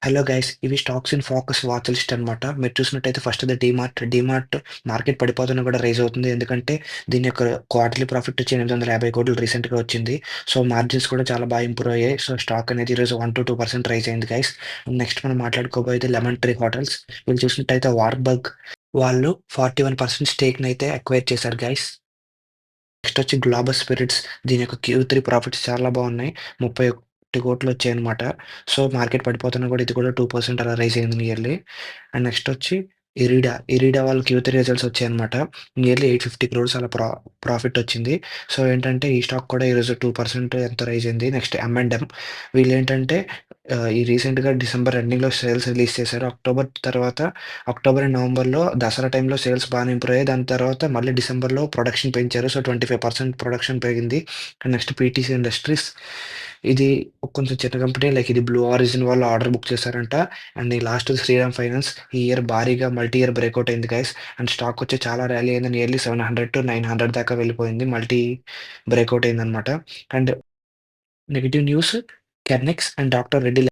Hello guys! ఇవి stocks in focus watch list అనమాట. మీరు చూసినట్టయితే ఫస్ట్‌ది డీమార్ట్. డీమార్ట్ మార్కెట్ పడిపోతున్నా కూడా రైజ్ అవుతుంది. ఎందుకంటే దీని యొక్క క్వార్టర్లీ ప్రాఫిట్ వచ్చి 850,00,00,000 రీసెంట్‌గా వచ్చింది. సో, మార్జిన్స్ కూడా చాలా బాగా ఇంప్రూవ్ అయ్యాయి. సో, స్టాక్ అనేది ఈరోజు 1-2% రైజ్ అయింది గైస్. నెక్స్ట్ మనం మాట్లాడుకోబోయేది లెమన్ ట్రీ హోటల్స్. వీళ్ళు చూసినట్టయితే వార్బర్గ్ వాళ్ళు 41% స్టేక్‌నైతే అక్వైర్ చేశారు గైస్. నెక్స్ట్ వచ్చి గ్లోబల్ స్పిరిట్స్. దీని యొక్క Q3 ప్రాఫిట్స్ చాలా బాగున్నాయి. 31,00,00,000 వచ్చాయన్నమాట. సో, మార్కెట్ పడిపోతున్నా కూడా ఇది కూడా 2% అలా రైజ్ అయింది నియర్లీ. అండ్ నెక్స్ట్ వచ్చి ఇరిడా వాళ్ళ Q3 రిజల్ట్స్ వచ్చాయన్నమాట. నియర్లీ 850 క్రోర్స్ అలా ప్రాఫిట్ వచ్చింది. సో, ఏంటంటే ఈ స్టాక్ కూడా ఈరోజు 2% ఎంతో రైజ్ అయింది. నెక్స్ట్ M&M వీళ్ళేంటంటే ఈ రీసెంట్‌గా డిసెంబర్ ఎండింగ్‌లో సేల్స్ రిలీజ్ చేశారు. అక్టోబర్ అండ్ నవంబర్‌లో దసరా టైంలో సేల్స్ బాగానే ఇంప్రూవ్ అయ్యాయి. దాని తర్వాత మళ్ళీ డిసెంబర్‌లో ప్రొడక్షన్ పెంచారు. సో, 25% ప్రొడక్షన్ పెరిగింది. And next PTC industries. ఇది కొంచెం చిన్న కంపెనీ. లైక్ ఇది బ్లూ ఆరిజిన్ వాళ్ళు ఆర్డర్ బుక్ చేశారంట. అండ్ ఈ లాస్ట్‌ది శ్రీరామ్ ఫైనాన్స్. ఈ ఇయర్ భారీగా మల్టీ ఇయర్ బ్రేకౌట్ అయింది గైస్. అండ్ స్టాక్ వచ్చి చాలా ర్యాలీ అయింది. నియర్లీ 700-900 దాకా వెళ్ళిపోయింది. మల్టీ బ్రేకౌట్ అయిందనమాట. And negative news Kernex and doctor Reddy